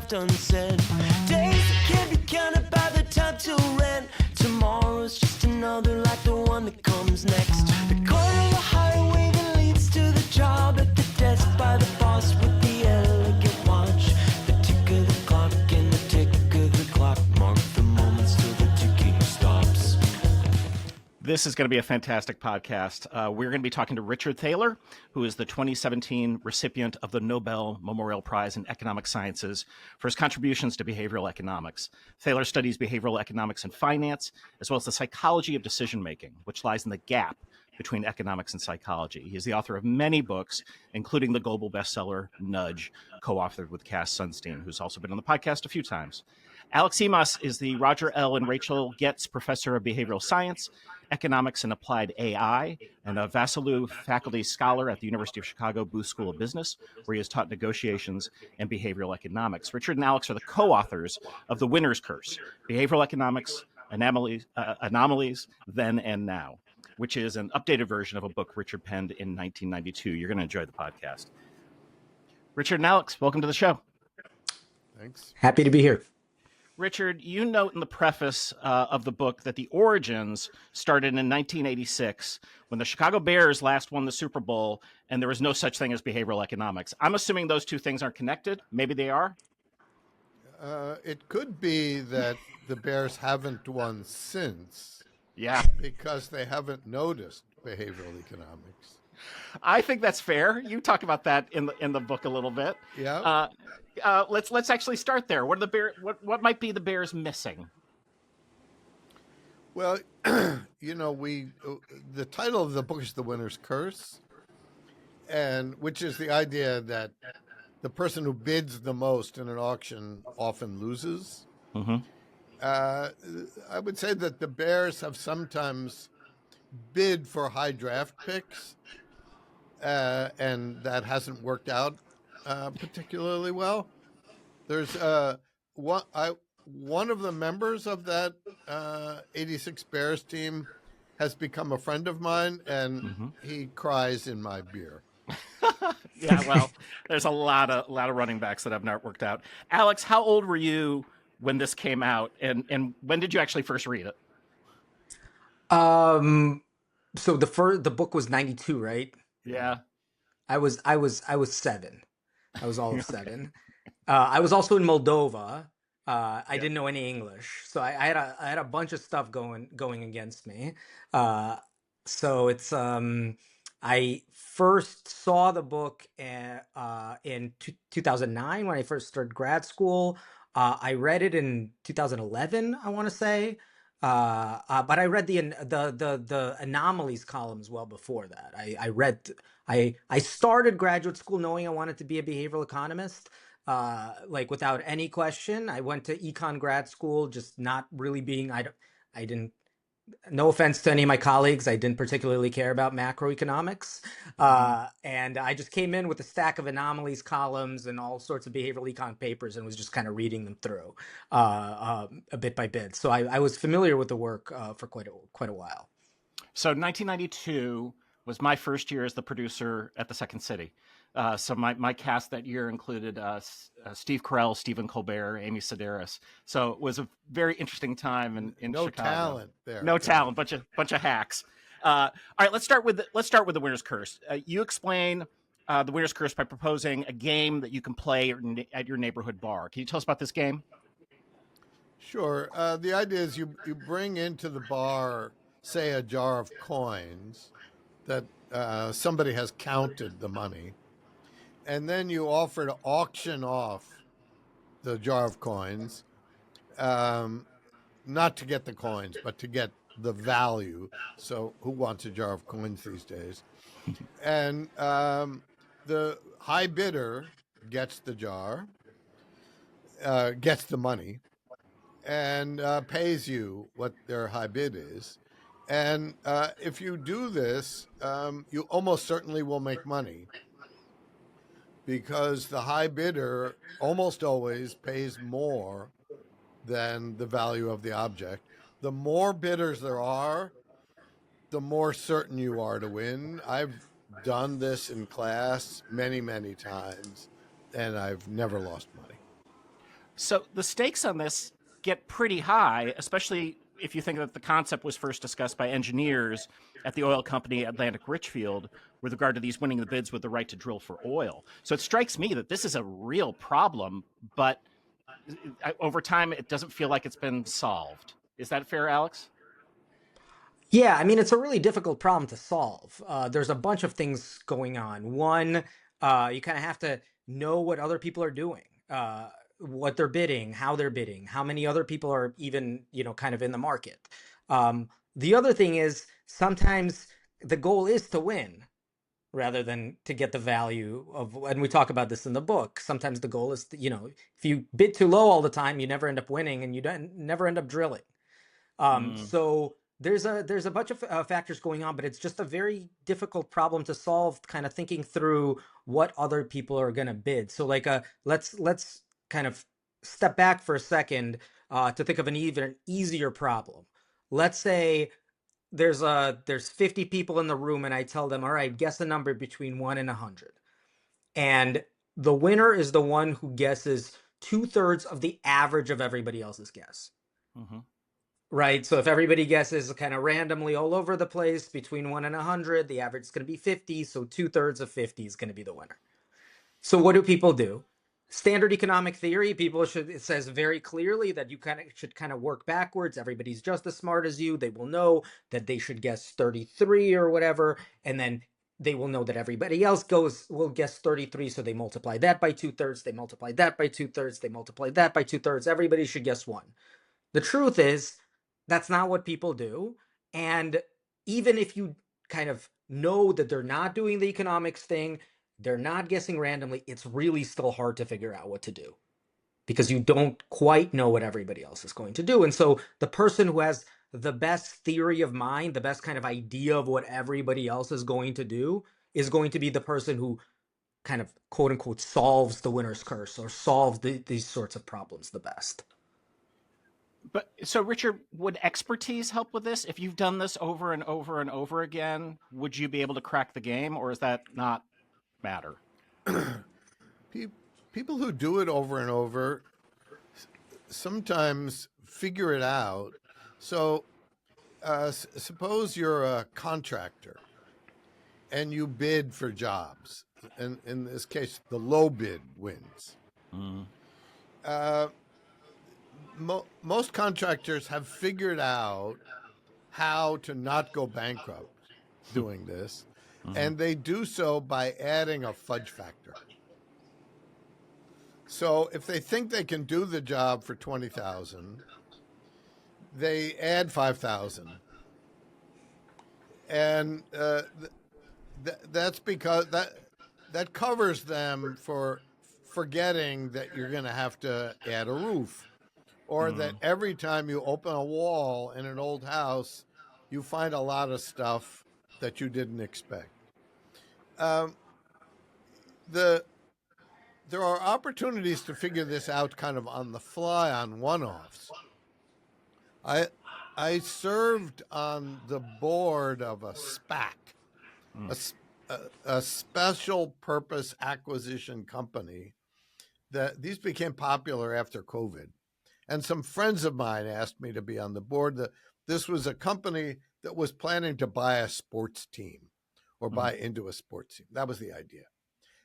left unsaid. Days that can't be counted by the time till rent. Tomorrow's just another like the one that comes next. The corner of the highway that leads to the job at the desk by the boss with the elegant watch. The tick of the clock and the tick of the clock mark the moments till the ticking stops. This is going to be a fantastic podcast. We're going to be talking to Richard Thaler, who is the 2017 recipient of the Nobel Memorial Prize in Economic Sciences for his contributions to behavioral economics. Thaler studies behavioral economics and finance, as well as the psychology of decision-making, which lies in the gap between economics and psychology. He is the author of many books, including the global bestseller Nudge, co-authored with Cass Sunstein, who's also been on the podcast a few times. Alex Imas is the Roger L. and Rachel Getz Professor of Behavioral Science, Economics and Applied AI, and a Vassiliou Faculty Scholar at the University of Chicago Booth School of Business, where he has taught negotiations and behavioral economics. Richard and Alex are the co-authors of The Winner's Curse, Behavioral Economics, Anomalies, Then and Now, which is an updated version of a book Richard penned in 1992. You're going to enjoy the podcast. Richard and Alex, welcome to the show. Thanks. Happy to be here. Richard, you note in the preface of the book that the origins started in 1986 when the Chicago Bears last won the Super Bowl and there was no such thing as behavioral economics. I'm assuming those two things aren't connected. Maybe they are? It could be that the Bears haven't won since. Yeah. Because they haven't noticed behavioral economics. I think that's fair. You talk about that in the book a little bit. Yeah. Let's actually start there. What what might be the Bears missing? Well, the title of the book is The Winner's Curse, and which is the idea that the person who bids the most in an auction often loses. Mm-hmm. I would say that the Bears have sometimes bid for high draft picks, and that hasn't worked out particularly well. There's one of the members of that 86 Bears team has become a friend of mine, and he cries in my beer. Yeah, well, there's a lot of running backs that have not worked out. Alex, how old were you when this came out, and when did you actually first read it? So the book was 92, right? Yeah. I was 7. I was all of 7. I was also in Moldova. I didn't know any English, so I had a bunch of stuff going against me. So it's I first saw the book in 2009 when I first started grad school. I read it in 2011, I want to say. But I read the anomalies columns well before that. I started graduate school knowing I wanted to be a behavioral economist, like without any question. I went to econ grad school, just not really being. I didn't. No offense to any of my colleagues, I didn't particularly care about macroeconomics, and I just came in with a stack of anomalies columns and all sorts of behavioral econ papers and was just kind of reading them through a bit by bit. So I was familiar with the work for quite a while. So 1992 was my first year as the producer at the Second City. So my cast that year included Steve Carell, Stephen Colbert, Amy Sedaris. So it was a very interesting time in no Chicago. Talent there. No talent, bunch of hacks. All right, let's start with the Winner's Curse. You explain the Winner's Curse by proposing a game that you can play at your neighborhood bar. Can you tell us about this game? Sure. The idea is you bring into the bar, say, a jar of coins that somebody has counted the money. And then you offer to auction off the jar of coins, not to get the coins, but to get the value. So who wants a jar of coins these days? And the high bidder gets the jar, gets the money, and pays you what their high bid is. And if you do this, you almost certainly will make money, because the high bidder almost always pays more than the value of the object. The more bidders there are, the more certain you are to win. I've done this in class many, many times, and I've never lost money. So the stakes on this get pretty high, especially if you think that the concept was first discussed by engineers at the oil company Atlantic Richfield with regard to these winning the bids with the right to drill for oil. So it strikes me that this is a real problem, but over time it doesn't feel like it's been solved. Is that fair, Alex? Yeah, I mean, it's a really difficult problem to solve. There's a bunch of things going on. One, you kind of have to know what other people are doing, what they're bidding, how many other people are even, kind of in the market. The other thing is sometimes the goal is to win rather than to get the value of, and we talk about this in the book. Sometimes the goal is, if you bid too low all the time, you never end up winning and you never end up drilling. So there's a bunch of factors going on, but it's just a very difficult problem to solve. Kind of thinking through what other people are going to bid. So like let's kind of step back for a second to think of an even easier problem. Let's say there's 50 people in the room, and I tell them, all right, guess a number between 1 and 100, and the winner is the one who guesses 2/3 of the average of everybody else's guess. Mm-hmm. Right. So if everybody guesses kind of randomly all over the place between 1 and 100, the average is going to be 50. So 2/3 of 50 is going to be the winner. So what do people do? Standard economic theory, it says very clearly that you should work backwards. Everybody's just as smart as you. They will know that they should guess 33 or whatever. And then they will know that everybody else will guess 33. So they multiply that by 2/3. They multiply that by 2/3. They multiply that by 2/3. Everybody should guess 1. The truth is, that's not what people do. And even if you kind of know that they're not doing the economics thing, they're not guessing randomly, it's really still hard to figure out what to do because you don't quite know what everybody else is going to do. And so the person who has the best theory of mind, the best kind of idea of what everybody else is going to do, is going to be the person who kind of quote unquote solves the winner's curse or solves these sorts of problems the best. But so, Richard, would expertise help with this? If you've done this over and over and over again, would you be able to crack the game, or is that not matter? People who do it over and over sometimes figure it out. So suppose you're a contractor and you bid for jobs. And in this case, the low bid wins. Most contractors have figured out how to not go bankrupt doing this, and they do so by adding a fudge factor. So if they think they can do the job for 20,000, they add 5,000, and that's because that covers them for forgetting that you're going to have to add a roof, or that every time you open a wall in an old house, you find a lot of stuff that you didn't expect. There are opportunities to figure this out kind of on the fly on one-offs. I served on the board of a SPAC, a special purpose acquisition company. These became popular after COVID. And some friends of mine asked me to be on the board. This was a company that was planning to buy a sports team or buy into a sports team. That was the idea.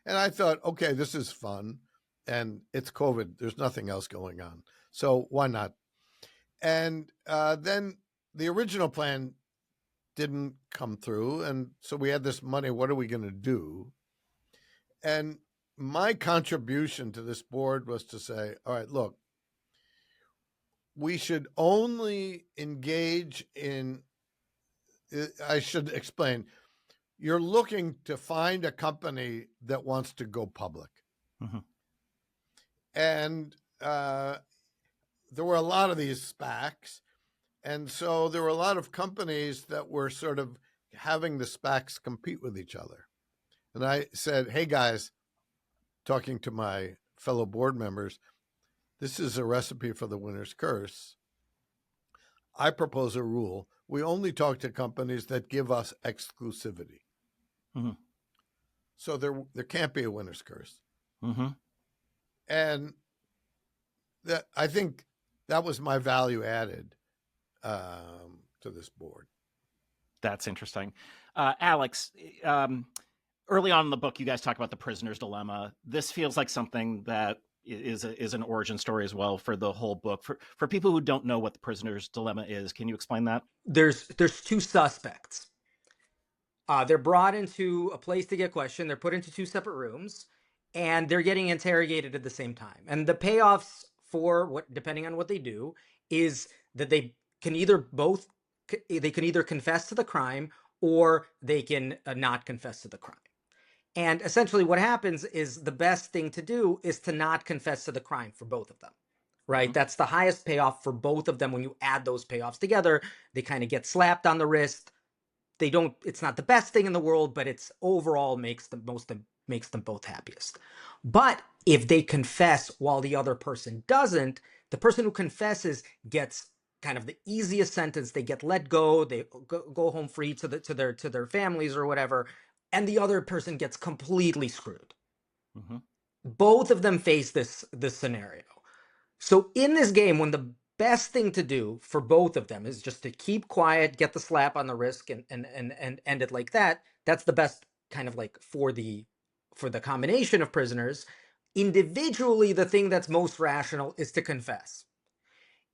And I thought, okay, this is fun. And it's COVID. There's nothing else going on. So why not? And then the original plan didn't come through. And so we had this money. What are we going to do? And my contribution to this board was to say, all right, look, we should only engage in, I should explain, you're looking to find a company that wants to go public. And there were a lot of these SPACs. And so there were a lot of companies that were sort of having the SPACs compete with each other. And I said, hey, guys, talking to my fellow board members, this is a recipe for the winner's curse. I propose a rule. We only talk to companies that give us exclusivity. So there can't be a winner's curse. And that I think that was my value added to this board. That's interesting. Alex, early on in the book, you guys talk about the prisoner's dilemma. This feels like something that is an origin story as well for the whole book. For people who don't know what the prisoner's dilemma is, can you explain that? There's two suspects. They're brought into a place to get questioned. They're put into two separate rooms, and they're getting interrogated at the same time. And the payoffs for what, depending on what they do, is that they can either confess to the crime, or they can not confess to the crime. And essentially what happens is the best thing to do is to not confess to the crime for both of them, right? Mm-hmm. That's the highest payoff for both of them. When you add those payoffs together, they kind of get slapped on the wrist. It's not the best thing in the world, but it's overall makes them both happiest. But if they confess while the other person doesn't, the person who confesses gets kind of the easiest sentence. They get let go. They go home free to their families or whatever, and the other person gets completely screwed. Mm-hmm. Both of them face this scenario. So in this game, when the best thing to do for both of them is just to keep quiet, get the slap on the wrist, and end it like that, that's the best kind of like for the combination of prisoners. Individually, the thing that's most rational is to confess.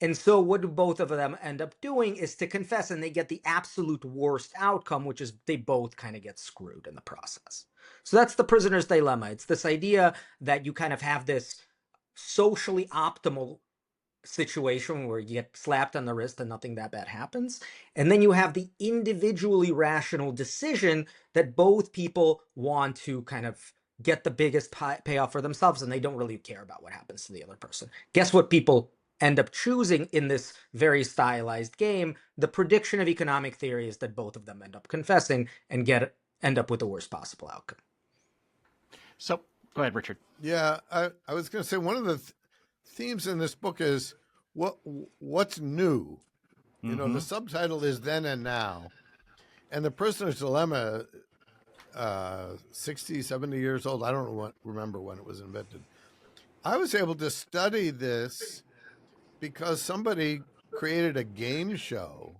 And so what both of them end up doing is to confess, and they get the absolute worst outcome, which is they both kind of get screwed in the process. So that's the prisoner's dilemma. It's this idea that you kind of have this socially optimal situation where you get slapped on the wrist and nothing that bad happens. And then you have the individually rational decision that both people want to kind of get the biggest payoff for themselves, and they don't really care about what happens to the other person. Guess what people end up choosing in this very stylized game? The prediction of economic theory is that both of them end up confessing and end up with the worst possible outcome. So go ahead, Richard. Yeah, I was going to say one of the themes in this book is what's new. You know, the subtitle is Then and Now, and the prisoner's dilemma, 60, 70 years old. I don't remember when it was invented. I was able to study this because somebody created a game show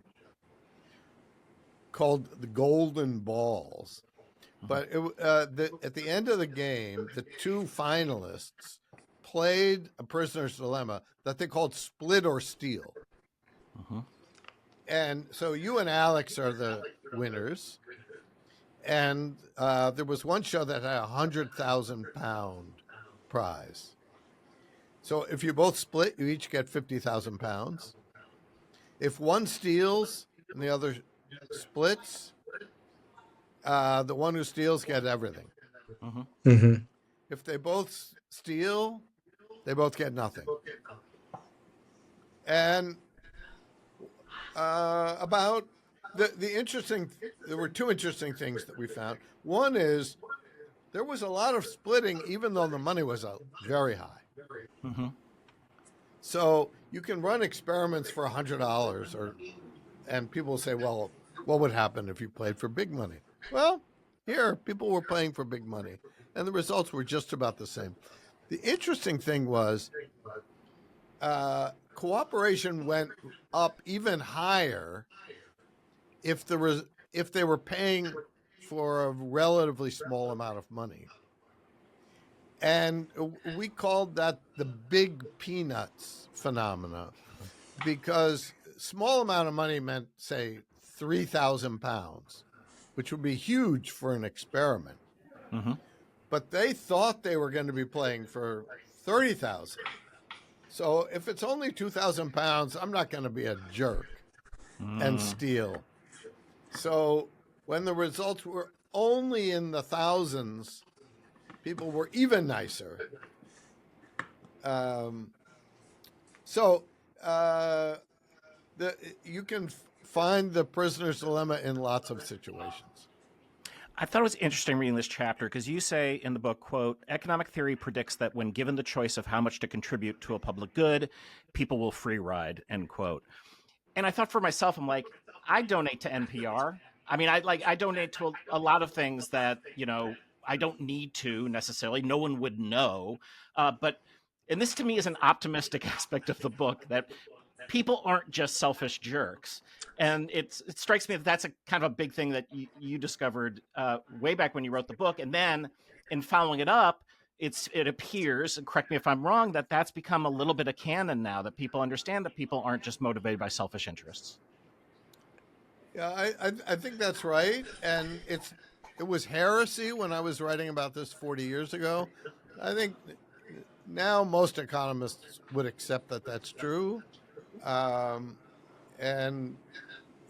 called the Golden Balls. But at the end of the game, the two finalists played a prisoner's dilemma that they called Split or Steal. And so you and Alex are the winners. And there was one show that had £100,000 prize. So if you both split, you each get £50,000. If one steals and the other splits, the one who steals gets everything. If they both steal, they both get nothing. And about there were two interesting things that we found. One is there was a lot of splitting, even though the money was very high. So you can run experiments for $100, and people will say, well, what would happen if you played for big money? Well, here, people were playing for big money, and the results were just about the same. The interesting thing was cooperation went up even higher if they were paying for a relatively small amount of money. And we called that the big peanuts phenomena, because small amount of money meant, say, £3,000, which would be huge for an experiment. But they thought they were going to be playing for 30,000. So if it's only £2,000, I'm not going to be a jerk and steal. So when the results were only in the thousands, people were even nicer. You can find the prisoner's dilemma in lots of situations. I thought it was interesting reading this chapter because you say in the book, quote, economic theory predicts that when given the choice of how much to contribute to a public good, people will free ride, end quote. And I thought for myself, I'm like, I donate to NPR. I mean, I donate to a lot of things that, I don't need to necessarily. No one would know. But and this to me is an optimistic aspect of the book, that people aren't just selfish jerks. And it strikes me that that's a kind of a big thing that you discovered way back when you wrote the book. And then in following it up, it appears, and correct me if I'm wrong, that that's become a little bit of canon now, that people understand that people aren't just motivated by selfish interests. Yeah, I think that's right, and it was heresy when I was writing about this 40 years ago. I think now most economists would accept that that's true, and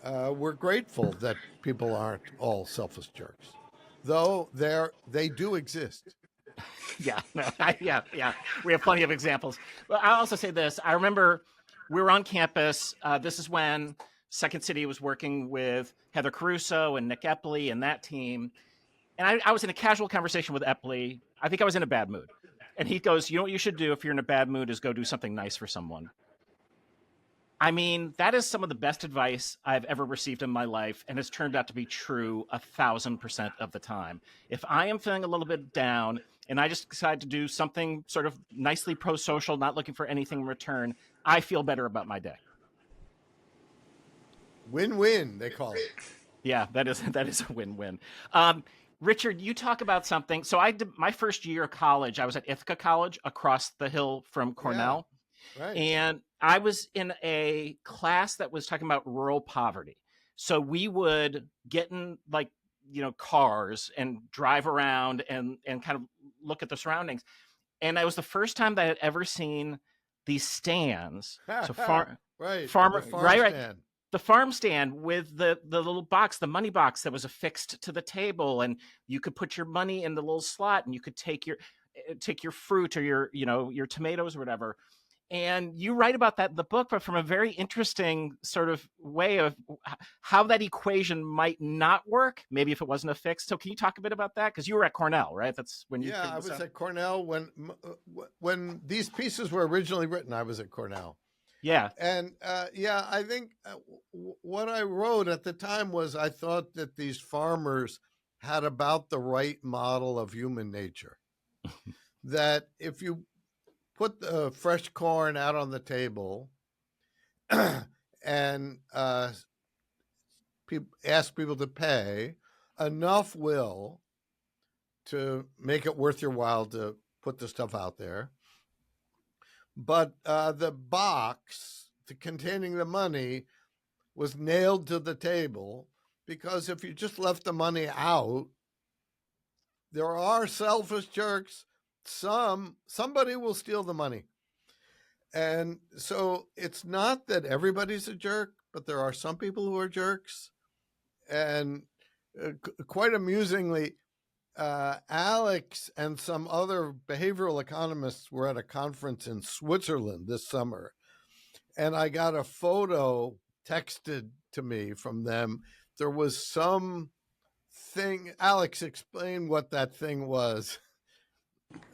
we're grateful that people aren't all selfish jerks, though they do exist. Yeah, no, yeah. We have plenty of examples. But I'll also say this. I remember we were on campus. This is when Second City was working with Heather Caruso and Nick Epley and that team. And I was in a casual conversation with Epley. I think I was in a bad mood. And he goes, you know what you should do if you're in a bad mood is go do something nice for someone. I mean, that is some of the best advice I've ever received in my life, and has turned out to be true 1,000% of the time. If I am feeling a little bit down and I just decide to do something sort of nicely pro-social, not looking for anything in return, I feel better about my day. Win-win, they call it. Yeah, that is a win-win. Richard, you talk about something. So I did my first year of college. I was at Ithaca College across the hill from Cornell. Yeah, right. And I was in a class that was talking about rural poverty. So we would get in cars and drive around and kind of look at the surroundings. And it was the first time that I had ever seen these stands. So right. farmer, The farm right. stand. The farm stand with the little box, the money box that was affixed to the table, and you could put your money in the little slot, and you could take your fruit or your tomatoes or whatever. And you write about that in the book, but from a very interesting sort of way of how that equation might not work, maybe if it wasn't affixed. So can you talk a bit about that? Because you were at Cornell, right? That's when you. Yeah, I was at Cornell when these pieces were originally written. I was at Cornell. Yeah. And I think what I wrote at the time was I thought that these farmers had about the right model of human nature. That if you put the fresh corn out on the table and ask people to pay, enough will to make it worth your while to put the stuff out there. But the box containing the money was nailed to the table, because if you just left the money out, there are selfish jerks. Somebody will steal the money. And so it's not that everybody's a jerk, but there are some people who are jerks. And quite amusingly, Alex and some other behavioral economists were at a conference in Switzerland this summer, and I got a photo texted to me from them. There was some thing. Alex, explain what that thing was.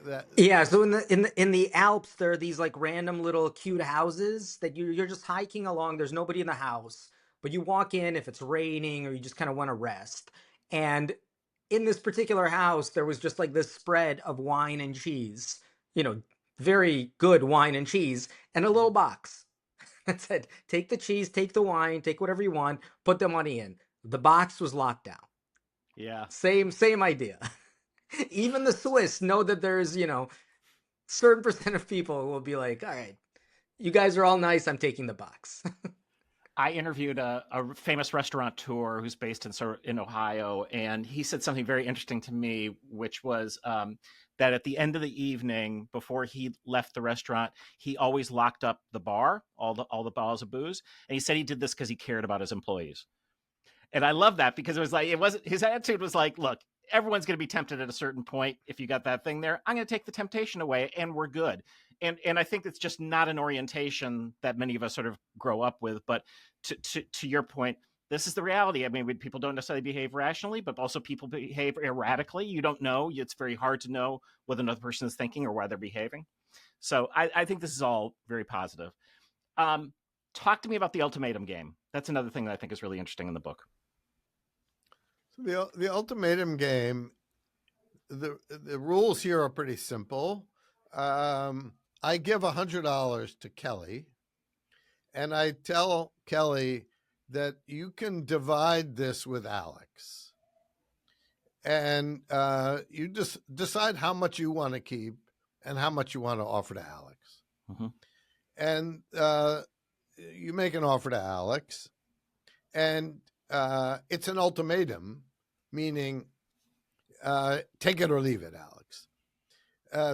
So in the Alps, there are these like random little cute houses that you're just hiking along. There's nobody in the house, but you walk in if it's raining or you just kind of want to rest. And in this particular house, there was just like this spread of wine and cheese, very good wine and cheese, and a little box that said, take the cheese, take the wine, take whatever you want, put the money in. The box was locked down. Yeah. Same idea. Even the Swiss know that there's, certain percent of people who will be like, all right, you guys are all nice, I'm taking the box. I interviewed a famous restaurateur who's based in Ohio, and he said something very interesting to me, which was that at the end of the evening, before he left the restaurant, he always locked up the bar, all the bottles of booze, and he said he did this because he cared about his employees. And I love that, because his attitude was like, look, everyone's going to be tempted at a certain point. If you got that thing there, I'm going to take the temptation away, and we're good. And I think it's just not an orientation that many of us sort of grow up with. But to your point, this is the reality. I mean, people don't necessarily behave rationally, but also people behave erratically. You don't know. It's very hard to know what another person is thinking or why they're behaving. So I think this is all very positive. Talk to me about the ultimatum game. That's another thing that I think is really interesting in the book. So the ultimatum game, the rules here are pretty simple. I give $100 to Kelly, and I tell Kelly that you can divide this with Alex, and you just decide how much you want to keep and how much you want to offer to Alex. Mm-hmm. And you make an offer to Alex, and it's an ultimatum, meaning take it or leave it, Alex.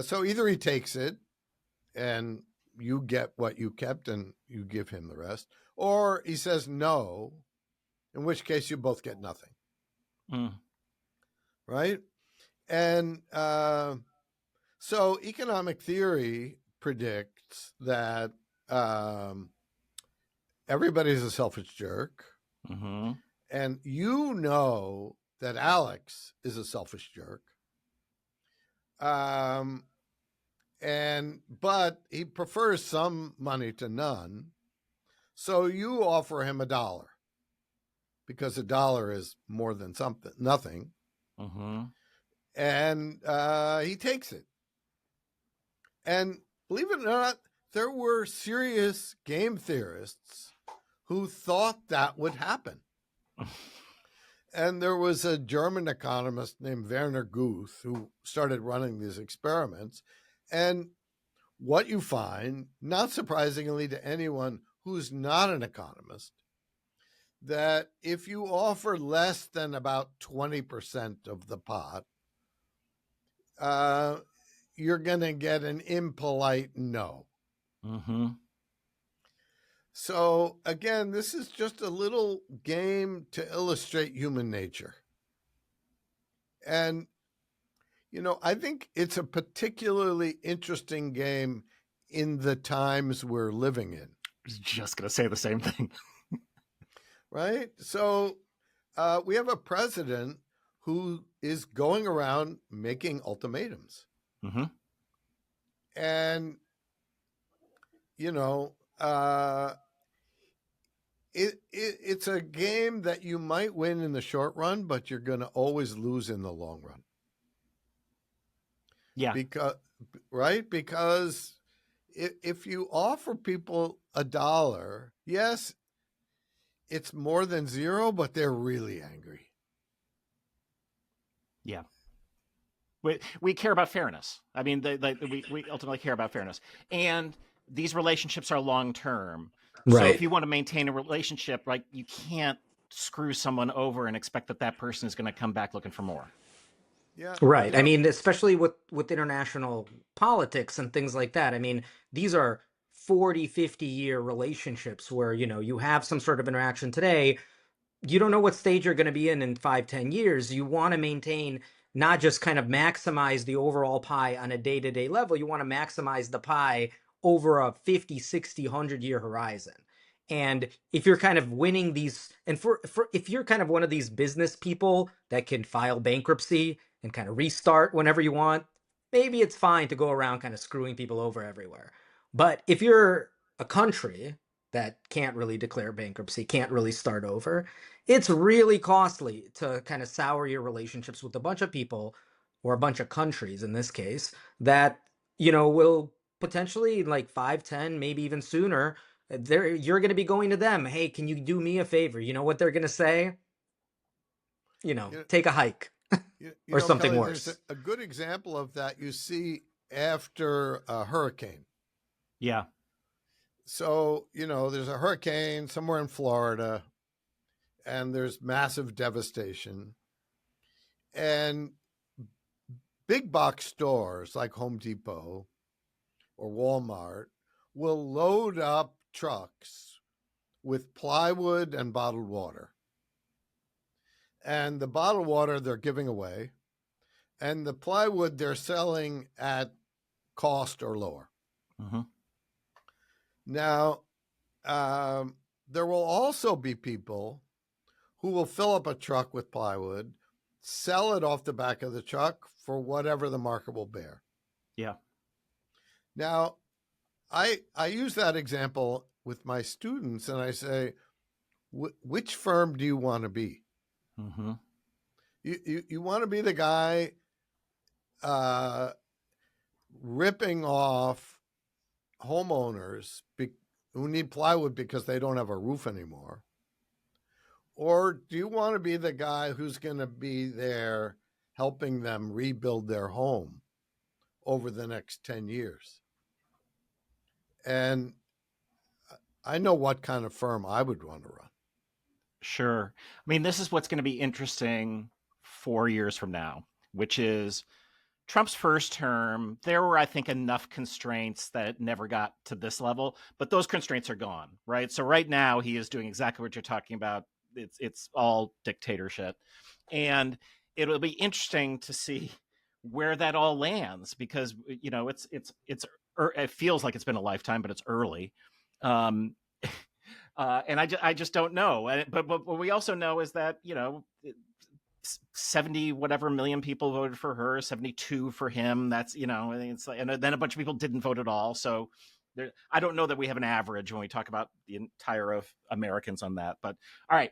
So either he takes it and you get what you kept and you give him the rest, or he says no, in which case you both get nothing. Mm. Right? And so economic theory predicts that everybody's a selfish jerk. Mm-hmm. And you know that Alex is a selfish jerk. But he prefers some money to none. So you offer him $1 because $1 is more than nothing. Mm-hmm. And he takes it. And believe it or not, there were serious game theorists who thought that would happen. And there was a German economist named Werner Guth who started running these experiments. And what you find, not surprisingly to anyone who's not an economist, that if you offer less than about 20% of the pot, you're going to get an impolite no. Mm-hmm. So again, this is just a little game to illustrate human nature. And, I think it's a particularly interesting game in the times we're living in. I was just going to say the same thing. Right? So we have a president who is going around making ultimatums. Mm-hmm. And, it's a game that you might win in the short run, but you're going to always lose in the long run. Yeah. Because if you offer people $1, yes, it's more than zero, but they're really angry. Yeah. We care about fairness. I mean, we ultimately care about fairness. And these relationships are long-term. So Right. if you want to maintain a relationship, like, you can't screw someone over and expect that person is going to come back looking for more. Yeah. Right. I mean, especially with international politics and things like that. I mean, these are 40, 50-year relationships where, you have some sort of interaction today. You don't know what stage you're going to be in 5, 10 years. You want to maintain, not just kind of maximize the overall pie on a day-to-day level. You want to maximize the pie over a 50, 60, 100-year horizon. And if you're kind of winning these, and if you're kind of one of these business people that can file bankruptcy and kind of restart whenever you want, maybe it's fine to go around kind of screwing people over everywhere. But if you're a country that can't really declare bankruptcy, can't really start over, it's really costly to kind of sour your relationships with a bunch of people, or a bunch of countries in this case, that, will potentially, like 5, 10, maybe even sooner, you're going to be going to them. Hey, can you do me a favor? You know what they're going to say? Take a hike. Or something Kelly, worse. There's a good example of that you see after a hurricane. Yeah. So, there's a hurricane somewhere in Florida, and there's massive devastation. And big box stores like Home Depot or Walmart will load up trucks with plywood and bottled water. And the bottled water they're giving away, and the plywood they're selling at cost or lower. Mm-hmm. Now, there will also be people who will fill up a truck with plywood, sell it off the back of the truck for whatever the market will bear. Yeah. Now, I use that example with my students, and I say, which firm do you want to be? Mm-hmm. You want to be the guy ripping off homeowners who need plywood because they don't have a roof anymore? Or do you want to be the guy who's going to be there helping them rebuild their home over the next 10 years? And I know what kind of firm I would want to run. Sure. I mean, this is what's going to be interesting 4 years from now, which is Trump's first term. There were, I think, enough constraints that it never got to this level, but those constraints are gone, right? So right now he is doing exactly what you're talking about. It's all dictatorship, and it'll be interesting to see where that all lands, because it feels like it's been a lifetime, but it's early. Um, and I just don't know. But what we also know is that 70 whatever million people voted for her, 72 for him. That's it's like, and then a bunch of people didn't vote at all. So I don't know that we have an average when we talk about the entire of Americans on that. But all right,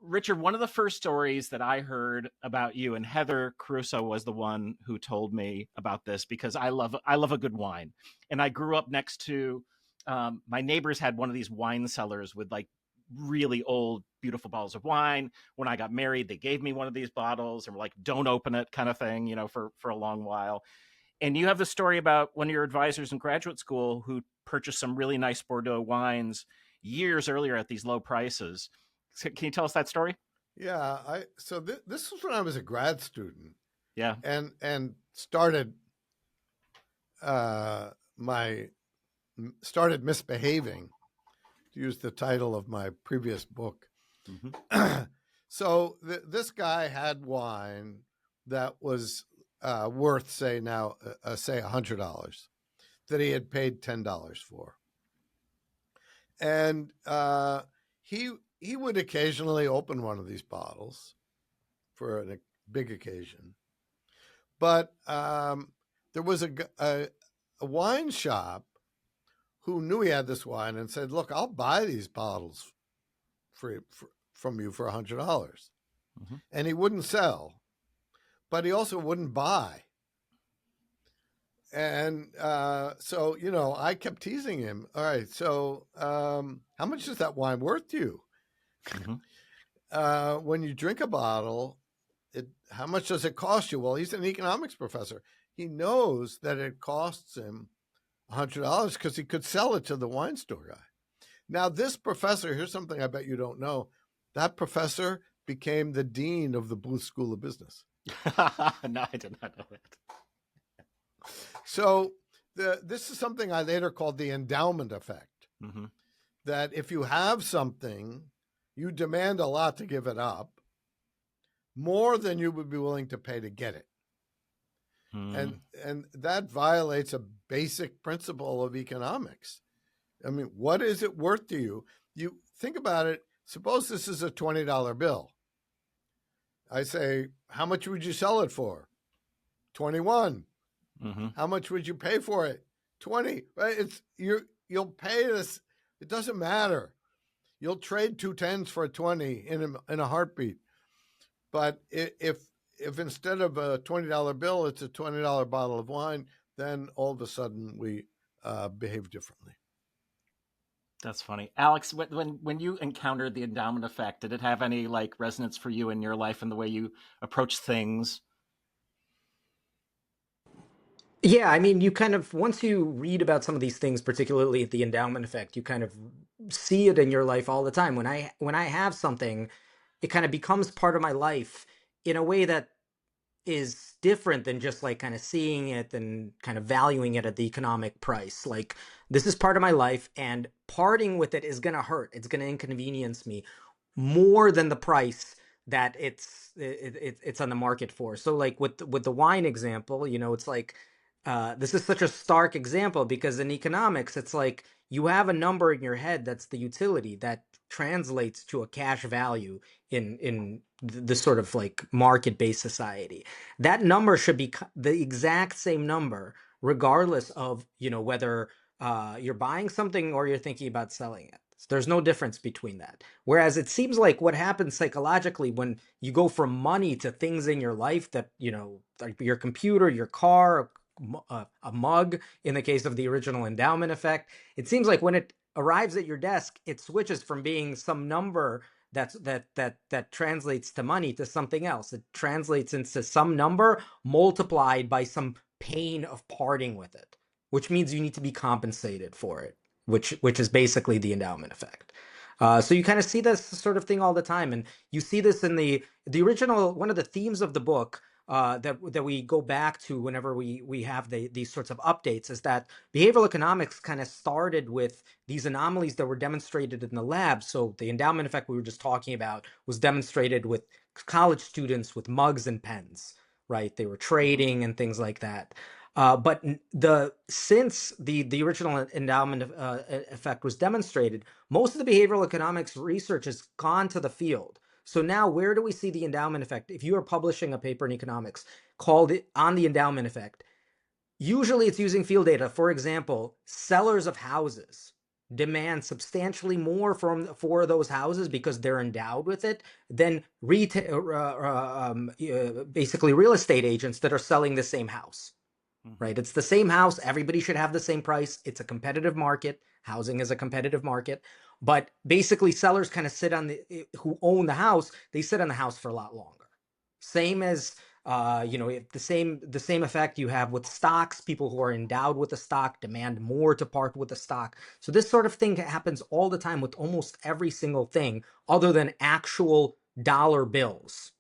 Richard, one of the first stories that I heard about you, and Heather Caruso was the one who told me about this, because I love a good wine, and I grew up next to my neighbors had one of these wine cellars with like really old, beautiful bottles of wine. When I got married, they gave me one of these bottles and were like, "Don't open it," kind of thing, for a long while. And you have the story about one of your advisors in graduate school who purchased some really nice Bordeaux wines years earlier at these low prices. Can you tell us that story? Yeah, this was when I was a grad student. Yeah. And started started misbehaving, to use the title of my previous book. Mm-hmm. So this guy had wine that was worth, say $100, that he had paid $10 for, and he would occasionally open one of these bottles for a big occasion, but there was a wine shop who knew he had this wine and said, "Look, I'll buy these bottles from you for $100." Mm-hmm. And he wouldn't sell, but he also wouldn't buy. And so, I kept teasing him. All right, so how much is that wine worth to you? Mm-hmm. When you drink a bottle, how much does it cost you? Well, he's an economics professor. He knows that it costs him $100 because he could sell it to the wine store guy. Now, this professor, here's something I bet you don't know. That professor became the dean of the Booth School of Business. No, I did not know that. So this is something I later called the endowment effect. Mm-hmm. That if you have something, you demand a lot to give it up, more than you would be willing to pay to get it. And that violates a basic principle of economics. I mean, what is it worth to you? You think about it. Suppose this is a $20 bill. I say, how much would you sell it for? 21. Mm-hmm. How much would you pay for it? 20. Right? You'll pay this. It doesn't matter. You'll trade 2 10s for a 20 in a heartbeat. But if instead of a $20 bill, it's a $20 bottle of wine, then all of a sudden we behave differently. That's funny. Alex, when you encountered the endowment effect, did it have any resonance for you in your life and the way you approach things? Yeah, I mean, you kind of, once you read about some of these things, particularly the endowment effect, you kind of see it in your life all the time. When I have something, it kind of becomes part of my life in a way that is different than just kind of seeing it and kind of valuing it at the economic price. Like, this is part of my life, and parting with it is going to hurt. It's going to inconvenience me more than the price that it's on the market for. So with the wine example, it's this is such a stark example, because in economics, it's like you have a number in your head that's the utility that translates to a cash value in the sort of market-based society. That number should be the exact same number, regardless of whether you're buying something or you're thinking about selling it. There's no difference between that. Whereas it seems like what happens psychologically when you go from money to things in your life that, like your computer, your car, a mug in the case of the original endowment effect. It seems like when it arrives at your desk, it switches from being some number that translates to money to something else. It translates into some number multiplied by some pain of parting with it, which means you need to be compensated for it, which is basically the endowment effect. So you kind of see this sort of thing all the time, and you see this in the original. One of the themes of the book that we go back to whenever we have these sorts of updates is that behavioral economics kind of started with these anomalies that were demonstrated in the lab. So the endowment effect we were just talking about was demonstrated with college students with mugs and pens, right? They were trading and things like that. But since the original endowment effect was demonstrated, most of the behavioral economics research has gone to the field. So now where do we see the endowment effect? If you are publishing a paper in economics called it on the endowment effect, usually it's using field data. For example, sellers of houses demand substantially more for those houses because they're endowed with it than basically real estate agents that are selling the same house. Right? It's the same house. Everybody should have the same price. It's a competitive market. Housing is a competitive market. But basically, sellers kind of sit on who own the house, they sit on the house for a lot longer. Same as, the same effect you have with stocks. People who are endowed with a stock demand more to part with the stock. So this sort of thing happens all the time with almost every single thing other than actual dollar bills.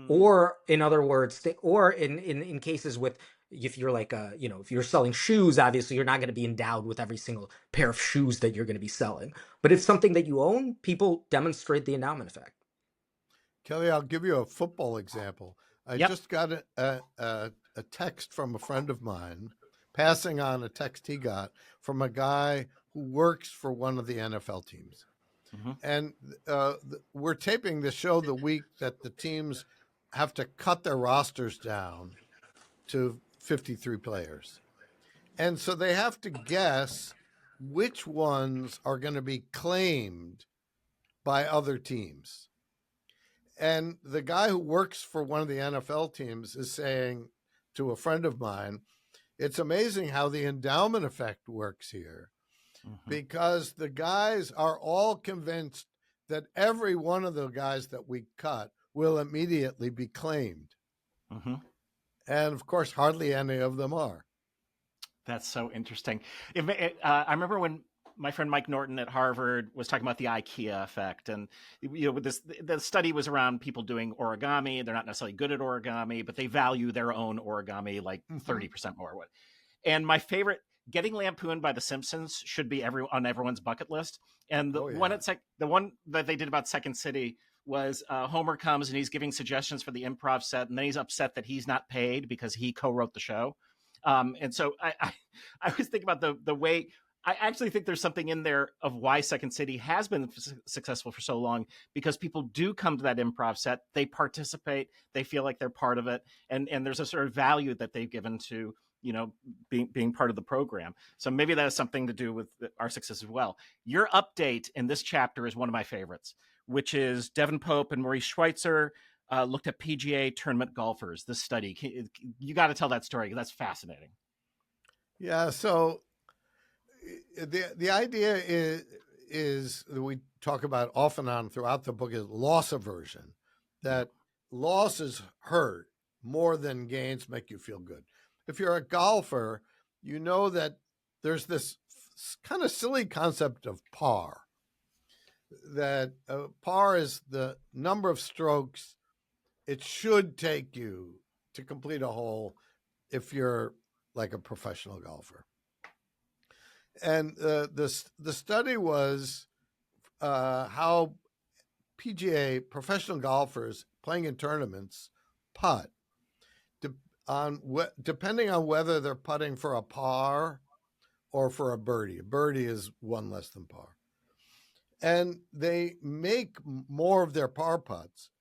Or in other words, or in cases with, if you're like if you're selling shoes, obviously you're not going to be endowed with every single pair of shoes that you're going to be selling. But if something that you own, people demonstrate the endowment effect. Kelly, I'll give you a football example. I Yep. just got a text from a friend of mine, passing on a text he got from a guy who works for one of the NFL teams. And we're taping the show the week that the teams have to cut their rosters down to 53 players. And so they have to guess which ones are going to be claimed by other teams. And the guy who works for one of the NFL teams is saying to a friend of mine, it's amazing how the endowment effect works here, because the guys are all convinced that every one of the guys that we cut will immediately be claimed. And of course, hardly any of them are. That's so interesting. I remember when my friend Mike Norton at Harvard was talking about the IKEA effect, and with the study was around people doing origami. They're not necessarily good at origami, but they value their own origami like 30% more. And my favorite, getting lampooned by The Simpsons should be on everyone's bucket list. And the one that they did about Second City was Homer comes and he's giving suggestions for the improv set, and then he's upset that he's not paid because he co-wrote the show. And so I was thinking about the way, I actually think there's something in there of why Second City has been successful for so long, because people do come to that improv set, they participate, they feel like they're part of it, and there's a sort of value that they've given to being part of the program. So maybe that has something to do with our success as well. Your update in this chapter is one of my favorites, which is Devin Pope and Maurice Schweitzer looked at PGA tournament golfers. This study, you got to tell that story, because that's fascinating. Yeah. So the idea is that we talk about off and on throughout the book is loss aversion, that losses hurt more than gains make you feel good. If you're a golfer, you know that there's this kind of silly concept of par, that par is the number of strokes it should take you to complete a hole if you're like a professional golfer. And the study was how PGA professional golfers playing in tournaments putt, depending on whether they're putting for a par or for a birdie. A birdie is one less than par. And they make more of their par putts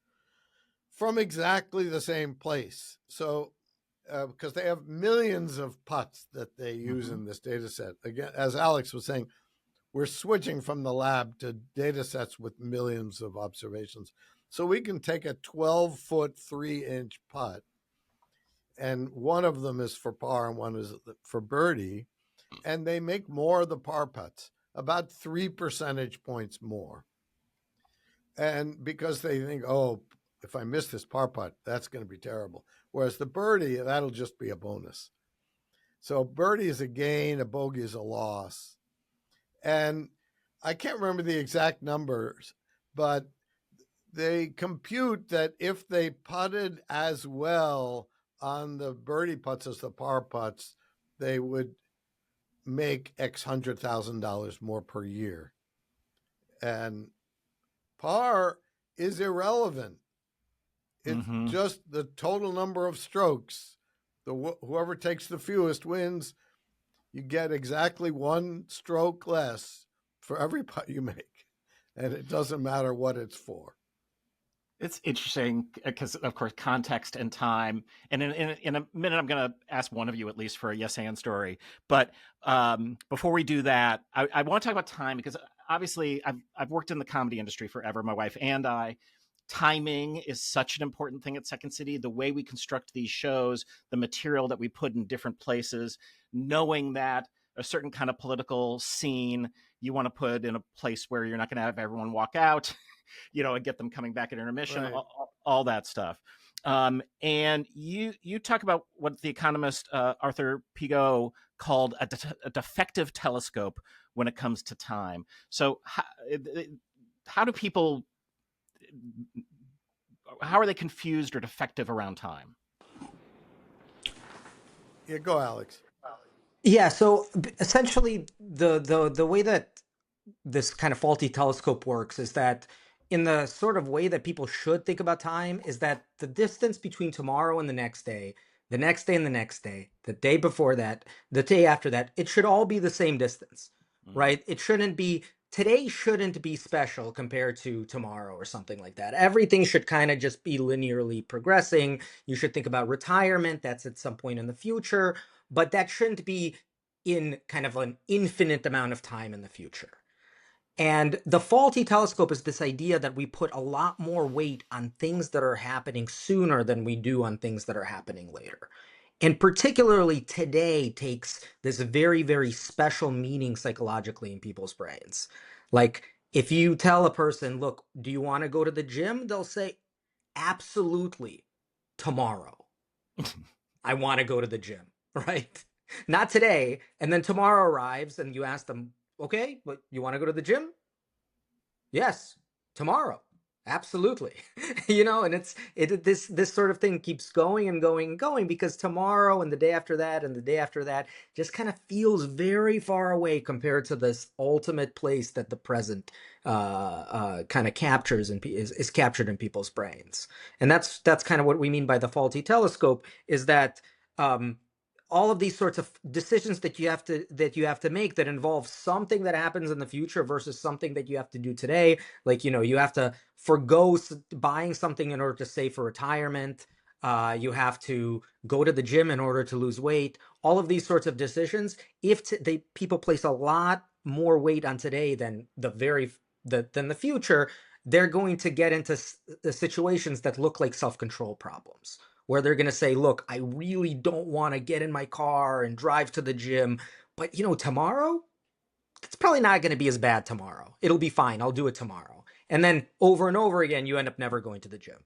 from exactly the same place. So because they have millions of putts that they use in this data set. Again, as Alex was saying, we're switching from the lab to data sets with millions of observations. So we can take a 12-foot, 3-inch putt and one of them is for par and one is for birdie, and they make more of the par putts, about 3 percentage points more. And because they think, oh, if I miss this par putt, that's going to be terrible. Whereas the birdie, that'll just be a bonus. So birdie is a gain, a bogey is a loss. And I can't remember the exact numbers, but they compute that if they putted as well on the birdie putts as the par putts, they would make X $100,000 more per year. And par is irrelevant. It's just the total number of strokes. Whoever takes the fewest wins. You get exactly 1 stroke less for every putt you make, and it doesn't matter what it's for. It's interesting because, of course, context and time. And in a minute, I'm going to ask one of you at least for a yes and story. But before we do that, I want to talk about time because obviously I've worked in the comedy industry forever, my wife and I. Timing is such an important thing at Second City. The way we construct these shows, the material that we put in different places, knowing that a certain kind of political scene you want to put in a place where you're not going to have everyone walk out, and get them coming back at intermission, Right. all that stuff. And you talk about what the economist Arthur Pigot called a defective telescope when it comes to time. So how do people, how are they confused or defective around time? Yeah, go, Alex. Yeah, so essentially the way that this kind of faulty telescope works is that in the sort of way that people should think about time is that the distance between tomorrow and the next day and the next day, the day before that, the day after that, it should all be the same distance, right? Today shouldn't be special compared to tomorrow or something like that. Everything should kind of just be linearly progressing. You should think about retirement, that's at some point in the future, but that shouldn't be in kind of an infinite amount of time in the future. And the faulty telescope is this idea that we put a lot more weight on things that are happening sooner than we do on things that are happening later. And particularly today takes this very, very special meaning psychologically in people's brains. Like if you tell a person, look, do you want to go to the gym? They'll say, absolutely, tomorrow. I want to go to the gym, right? Not today. And then tomorrow arrives and you ask them, okay, but you want to go to the gym? Yes, tomorrow. Absolutely. And this sort of thing keeps going and going and going because tomorrow and the day after that and the day after that just kind of feels very far away compared to this ultimate place that the present kind of captures and is captured in people's brains. And that's kind of what we mean by the faulty telescope is that all of these sorts of decisions that you have to make that involve something that happens in the future versus something that you have to do today. Like, you have to forgo buying something in order to save for retirement. You have to go to the gym in order to lose weight. All of these sorts of decisions, people place a lot more weight on today than the future, they're going to get into situations that look like self-control problems, where they're going to say, look, I really don't want to get in my car and drive to the gym, but tomorrow, it's probably not going to be as bad tomorrow. It'll be fine. I'll do it tomorrow. And then over and over again, you end up never going to the gym.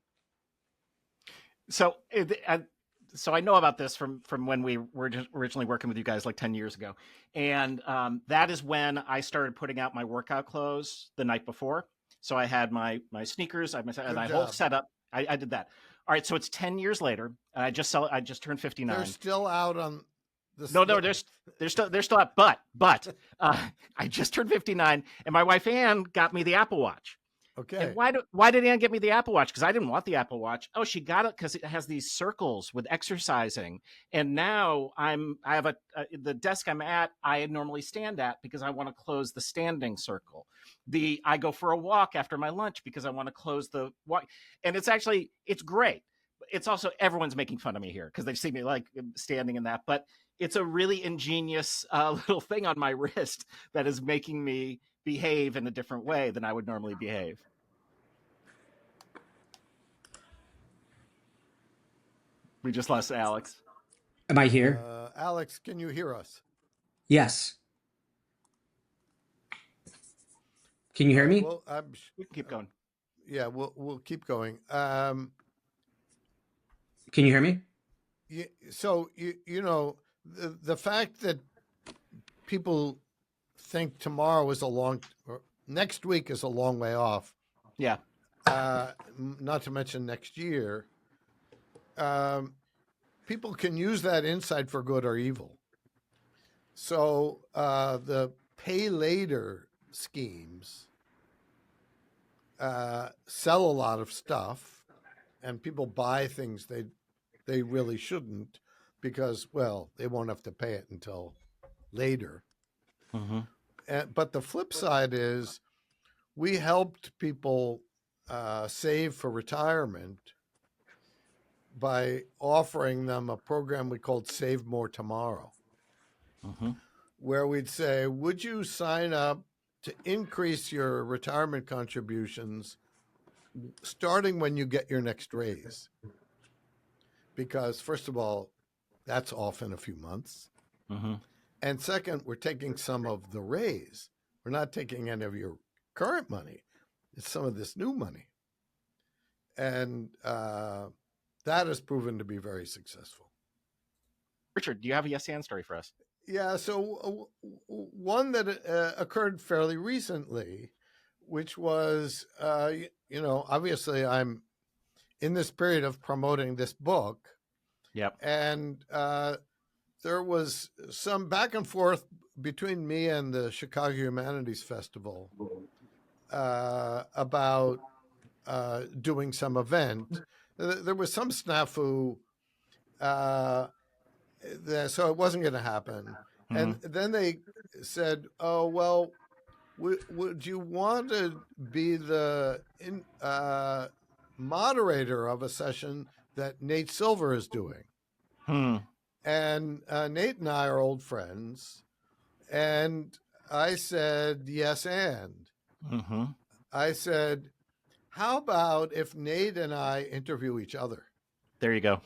So I know about this from when we were just originally working with you guys like 10 years ago. And that is when I started putting out my workout clothes the night before. So I had my sneakers, I had my whole setup. I did that. All right, so it's 10 years later, and I just turned 59. They're still out on the No, they're still out. But I just turned 59, and my wife Ann got me the Apple Watch. Okay. And why did Ann get me the Apple Watch? Because I didn't want the Apple Watch. Oh, she got it because it has these circles with exercising. And now I have the desk I'm at, I normally stand at because I want to close the standing circle. I go for a walk after my lunch because I want to close the walk. And it's great. It's also, everyone's making fun of me here because they've seen me like standing in that. But it's a really ingenious little thing on my wrist that is making me behave in a different way than I would normally behave. We just lost Alex. Am I here? Alex, can you hear us? Yes. Can you All hear right. me? Well, We can keep going. yeah, we'll keep going. Can you hear me? So the fact that people think tomorrow is or next week is a long way off. Yeah. Not to mention next year. People can use that insight for good or evil. So the pay later schemes sell a lot of stuff, and people buy things they really shouldn't because, well, they won't have to pay it until later. Mm-hmm. But the flip side is we helped people save for retirement by offering them a program we called Save More Tomorrow, where we'd say, would you sign up to increase your retirement contributions starting when you get your next raise? Because first of all, that's off in a few months. Mm-hmm. And second, we're taking some of the raise. We're not taking any of your current money. It's some of this new money. And that has proven to be very successful. Richard, do you have a yes and story for us? Yeah, so one that occurred fairly recently, which was, obviously I'm in this period of promoting this book. Yep. And there was some back and forth between me and the Chicago Humanities Festival about doing some event. There was some snafu, so it wasn't going to happen. Mm-hmm. And then they said, "Oh well, would you want to be the moderator of a session that Nate Silver is doing?" And Nate and I are old friends, and I said yes. And I said, how about if Nate and I interview each other? There you go.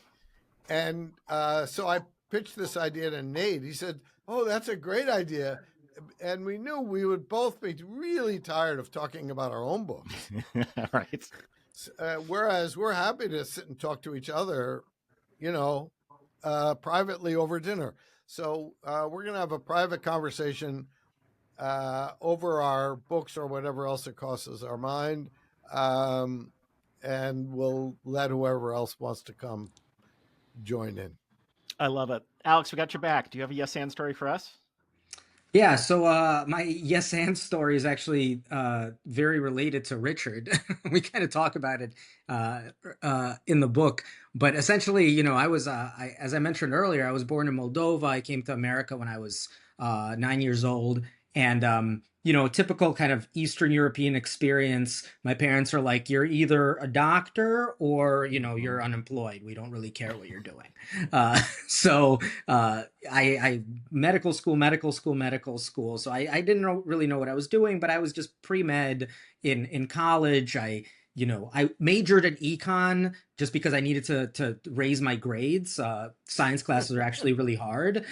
And so I pitched this idea to Nate. He said, oh, that's a great idea. And we knew we would both be really tired of talking about our own books. Right. Whereas we're happy to sit and talk to each other, privately over dinner. So we're going to have a private conversation over our books or whatever else it crosses our mind. And we'll let whoever else wants to come join in. I love it. Alex, we got your back. Do you have a yes and story for us? Yeah, so my yes and story is actually very related to Richard. We kind of talk about it in the book, but essentially, as I mentioned earlier, I was born in Moldova. I came to America when I was 9 years old, and typical kind of Eastern European experience. My parents are like, you're either a doctor or you're unemployed. We don't really care what you're doing. So I medical school. So I didn't really know what I was doing, but I was just pre-med in college. I majored in econ just because I needed to raise my grades. Science classes are actually really hard,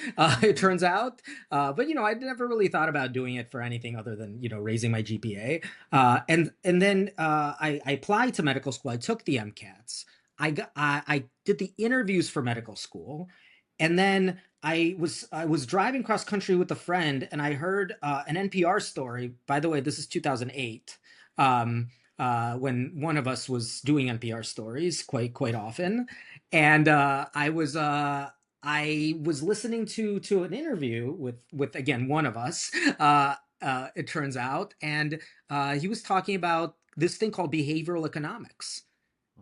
it turns out. But I never really thought about doing it for anything other than raising my GPA. And then I applied to medical school. I took the MCATs. I did the interviews for medical school, and then I was driving cross country with a friend, and I heard an NPR story. By the way, this is 2008. When one of us was doing NPR stories quite often, and I was listening to an interview with again one of us. It turns out, and he was talking about this thing called behavioral economics,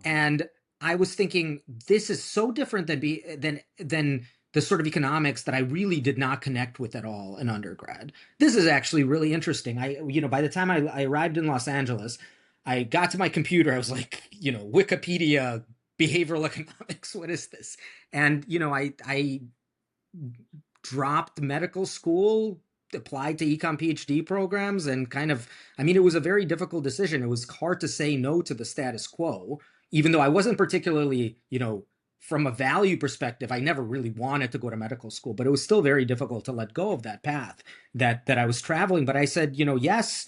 and I was thinking this is so different than the sort of economics that I really did not connect with at all in undergrad. This is actually really interesting. By the time I arrived in Los Angeles, I got to my computer. I was like, Wikipedia, behavioral economics. What is this? And, I dropped medical school, applied to econ PhD programs, and it was a very difficult decision. It was hard to say no to the status quo, even though I wasn't particularly, from a value perspective, I never really wanted to go to medical school, but it was still very difficult to let go of that path that I was traveling. But I said, yes,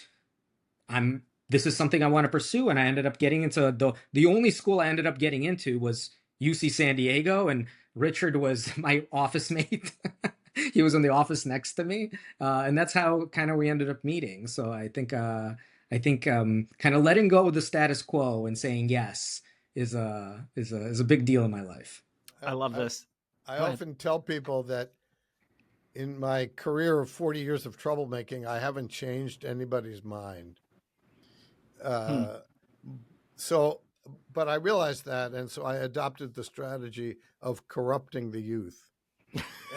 this is something I want to pursue. And I ended up getting into the only school I ended up getting into was UC San Diego, and Richard was my office mate. He was in the office next to me. And that's how kind of we ended up meeting. So I think kind of letting go of the status quo and saying yes is a big deal in my life. I love this. I often tell people that in my career of 40 years of troublemaking, I haven't changed anybody's mind. But I realized that, and so I adopted the strategy of corrupting the youth.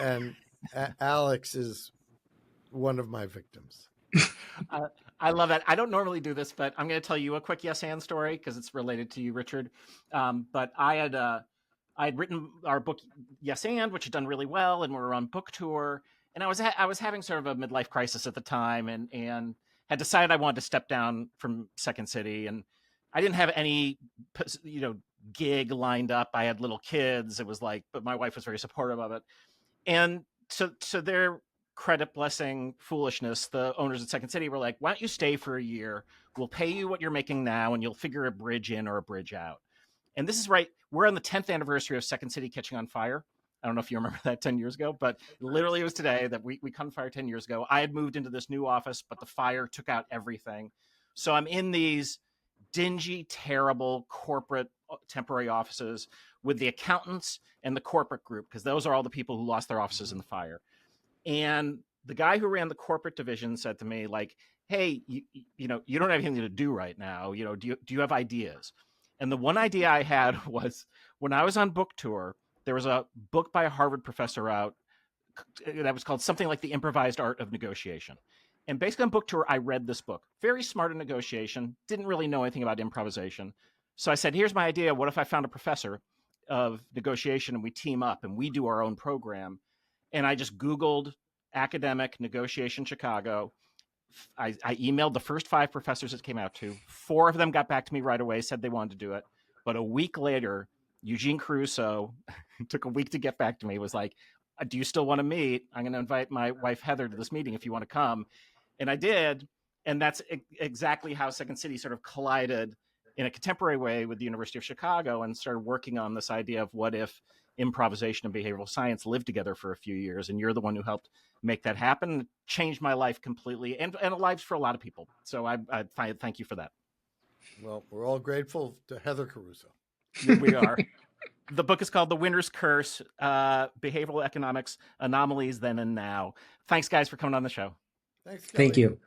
And Alex is one of my victims. I love that. I don't normally do this, but I'm going to tell you a quick yes and story because it's related to you, Richard. But I had written our book Yes and, which had done really well, and we were on book tour. And I was having sort of a midlife crisis at the time, and had decided I wanted to step down from Second City, and I didn't have any gig lined up. I had little kids. It was like, but my wife was very supportive of it, and so their credit blessing foolishness, the owners at Second City were like, why don't you stay for a year? We'll pay you what you're making now, and you'll figure a bridge in or a bridge out. And this is right. We're on the 10th anniversary of Second City catching on fire. I don't know if you remember that 10 years ago, but literally it was today that we caught on fire 10 years ago. I had moved into this new office, but the fire took out everything. So I'm in these dingy, terrible corporate temporary offices with the accountants and the corporate group, because those are all the people who lost their offices in the fire. And the guy who ran the corporate division said to me, like, hey, you don't have anything to do right now. Do you have ideas? And the one idea I had was, when I was on book tour, there was a book by a Harvard professor out that was called something like The Improvised Art of Negotiation. And basically on book tour, I read this book. Very smart in negotiation, didn't really know anything about improvisation. So I said, here's my idea. What if I found a professor of negotiation and we team up and we do our own program? And I just Googled academic negotiation Chicago. I emailed the first 5 professors it came out to. 4 of them got back to me right away, said they wanted to do it. But a week later, Eugene Caruso took a week to get back to me, was like, do you still want to meet? I'm going to invite my wife, Heather, to this meeting if you want to come. And I did. And that's exactly how Second City sort of collided in a contemporary way with the University of Chicago and started working on this idea of what if improvisation and behavioral science lived together for a few years. And you're the one who helped make that happen. It changed my life completely and lives for a lot of people. So I thank you for that. Well, we're all grateful to Heather Caruso. We are. The book is called The Winner's Curse, Behavioral Economics, Anomalies Then and Now. Thanks, guys, for coming on the show. Thanks, Kelly. Thank you.